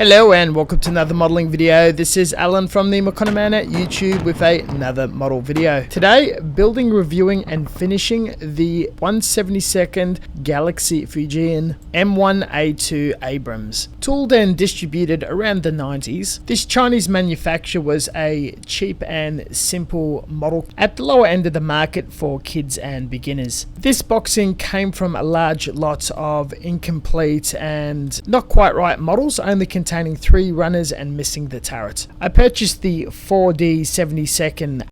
Hello and welcome to another modeling video. This is Alan from the M1A2 at YouTube with another model video. Today, building, reviewing and finishing the 1/72nd Galaxy Fujian M1A2 Abrams. Tooled and distributed around the 90s, this Chinese manufacturer was a cheap and simple model at the lower end of the market for kids and beginners. This boxing came from a large lot of incomplete and not quite right models, only containing 3 runners and missing the turret. I purchased the 4D 72nd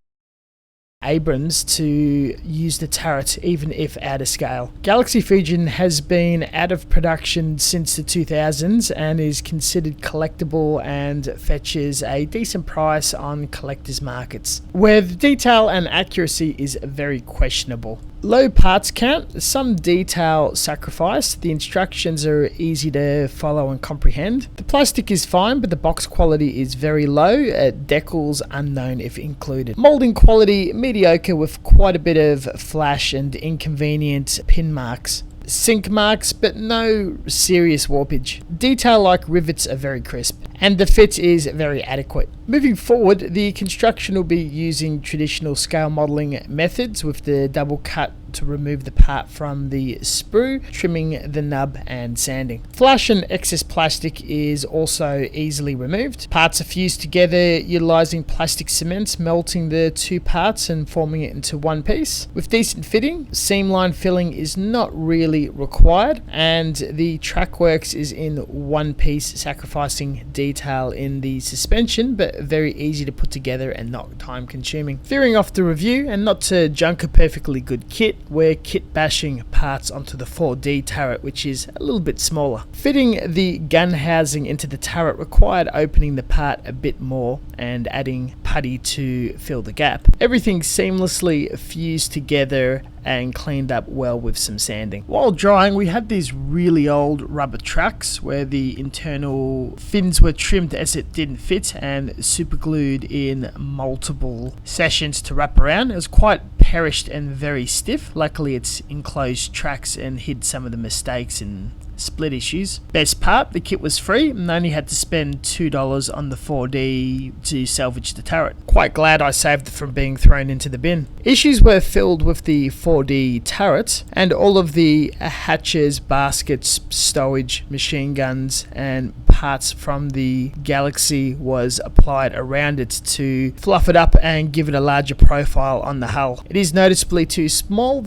Abrams to use the turret even if out of scale. Galaxy Fujian has been out of production since the 2000s and is considered collectible and fetches a decent price on collectors markets, where the detail and accuracy is very questionable. Low parts count, some detail sacrificed, the instructions are easy to follow and comprehend. The plastic is fine, but the box quality is very low, decals unknown if included. Molding quality mediocre with quite a bit of flash and inconvenient pin marks. Sink marks, but no serious warpage. Detail like rivets are very crisp, and the fit is very adequate. Moving forward, the construction will be using traditional scale modeling methods with the double cut to remove the part from the sprue, trimming the nub and sanding. Flash and excess plastic is also easily removed. Parts are fused together utilizing plastic cement, melting the 2 parts and forming it into one piece. With decent fitting, seam line filling is not really required, and the track works is in one piece, sacrificing detail in the suspension, but very easy to put together and not time consuming. Veering off the review, and not to junk a perfectly good kit, we're kit bashing parts onto the 4D turret, which is a little bit smaller. Fitting the gun housing into the turret required opening the part a bit more and adding putty to fill the gap. Everything seamlessly fused together and cleaned up well with some sanding. While drying, we had these really old rubber tracks where the internal fins were trimmed as it didn't fit and super glued in multiple sessions to wrap around. It was quite perished and very stiff. Luckily it's enclosed tracks and hid some of the mistakes and split issues. Best part, the kit was free and only had to spend $2 on the 4D to salvage the turret. Quite glad I saved it from being thrown into the bin. Issues were filled with the 4D turret and all of the hatches, baskets, stowage, machine guns and parts from the Galaxy was applied around it to fluff it up and give it a larger profile on the hull. It is noticeably too small.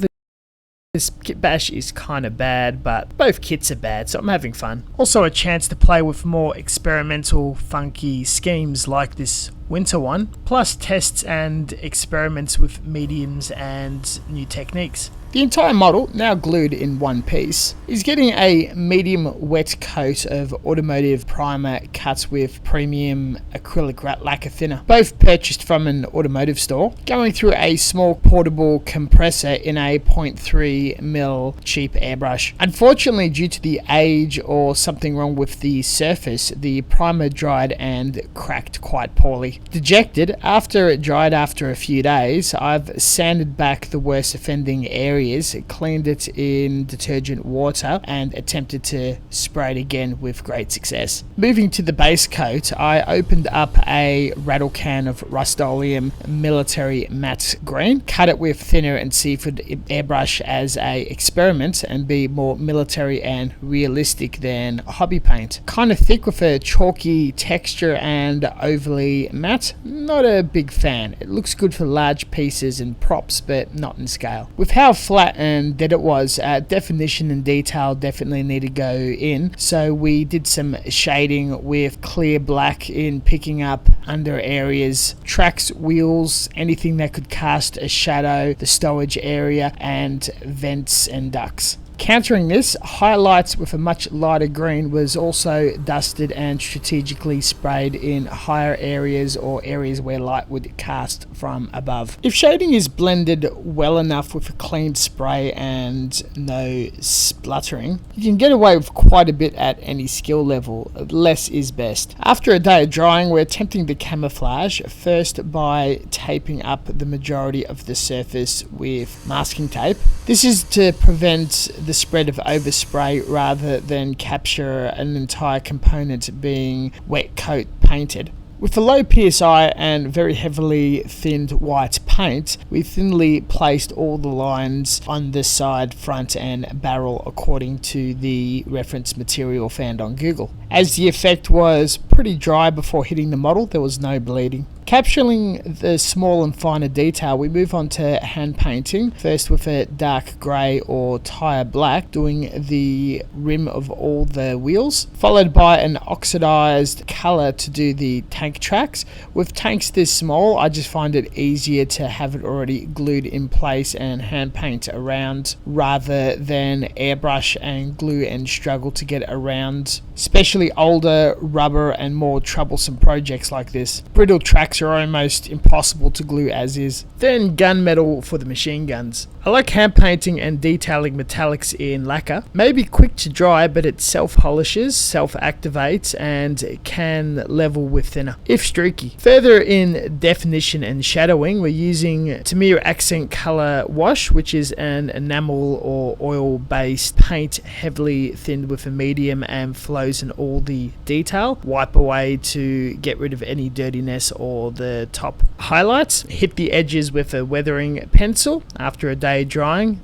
This kit bash is kind of bad, but both kits are bad, so I'm having fun. Also a chance to play with more experimental, funky schemes like this winter one, plus tests and experiments with mediums and new techniques. The entire model, now glued in one piece, is getting a medium wet coat of automotive primer cut with premium acrylic lacquer thinner, both purchased from an automotive store, going through a small portable compressor in a 0.3mm cheap airbrush. Unfortunately, due to the age or something wrong with the surface, the primer dried and cracked quite poorly. Dejected, after it dried after a few days, I've sanded back the worst offending areas, cleaned it in detergent water and attempted to spray it again with great success. Moving to the base coat, I opened up a rattle can of Rust-Oleum military matte green, cut it with thinner and seafood airbrush as a experiment and be more military and realistic than hobby paint. Kind of thick with a chalky texture and overly matte. Not a big fan. It looks good for large pieces and props, but not in scale. With how flat and dead it was, definition and detail definitely need to go in, so we did some shading with clear black in picking up under areas, tracks, wheels, anything that could cast a shadow, the stowage area and vents and ducts. Countering this, highlights with a much lighter green was also dusted and strategically sprayed in higher areas or areas where light would cast from above. If shading is blended well enough with a clean spray and no spluttering, you can get away with quite a bit at any skill level. Less is best. After a day of drying, we're attempting the camouflage, first by taping up the majority of the surface with masking tape. This is to prevent the spread of overspray rather than capture an entire component being wet coat painted. With the low PSI and very heavily thinned white paint, we thinly placed all the lines on the side, front and barrel according to the reference material found on Google. As the effect was pretty dry before hitting the model, there was no bleeding. Capturing the small and finer detail, we move on to hand painting, first with a dark grey or tire black, doing the rim of all the wheels, followed by an oxidized colour to do the tank tracks. With tanks this small, I just find it easier to have it already glued in place and hand paint around rather than airbrush and glue and struggle to get around, especially older rubber and more troublesome projects like this. Brittle tracks are almost impossible to glue as is. Then gunmetal for the machine guns. I like hand painting and detailing metallics in lacquer. Maybe quick to dry, but it self-polishes, self-activates, and can level with thinner, if streaky. Further in definition and shadowing, we're using Tamiya Accent Color Wash, which is an enamel or oil-based paint heavily thinned with a medium and flows in all the detail. Wipe away to get rid of any dirtiness or the top highlights. Hit the edges with a weathering pencil after a day drying.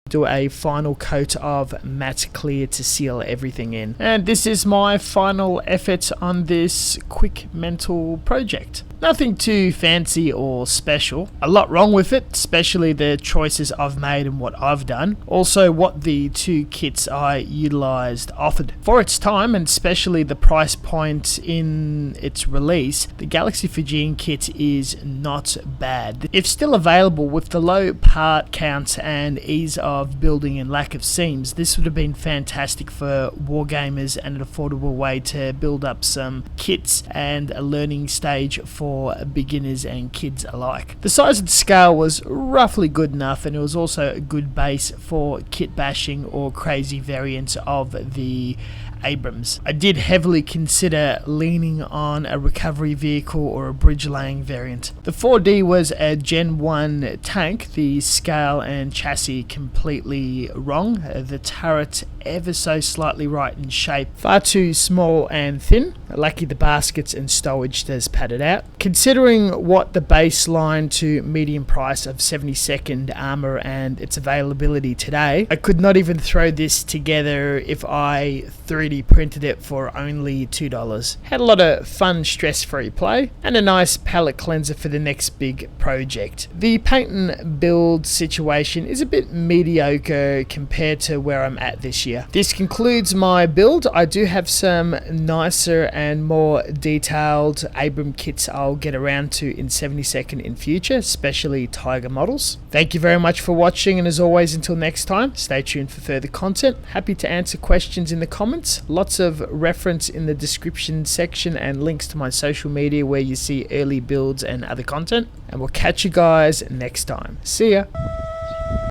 Do a final coat of matte clear to seal everything in. And this is my final effort on this quick mental project. Nothing too fancy or special. A lot wrong with it, especially the choices I've made and what I've done. Also what the two kits I utilized offered. For its time, and especially the price point in its release, the Galaxy Fujian kit is not bad. If still available with the low part count and ease of building and lack of seams, this would have been fantastic for wargamers and an affordable way to build up some kits and a learning stage for beginners and kids alike. The size of the scale was roughly good enough, and it was also a good base for kit bashing or crazy variants of the Abrams. I did heavily consider leaning on a recovery vehicle or a bridge laying variant. The 4D was a Gen 1 tank, the scale and chassis completely wrong, the turret ever so slightly right in shape, far too small and thin. Lucky the baskets and stowage does pad it out. Considering what the baseline to medium price of 72nd armor and its availability today, I could not even throw this together if I 3D printed it for only $2. Had a lot of fun stress-free play and a nice palette cleanser for the next big project. The paint and build situation is a bit mediocre compared to where I'm at this year. This concludes my build. I do have some nicer and more detailed Abram kits I'll get around to in 72nd in future, especially Tiger models. Thank you very much for watching, and as always, until next time, stay tuned for further content. Happy to answer questions in the comments. Lots of reference in the description section and links to my social media where you see early builds and other content. And we'll catch you guys next time. See ya!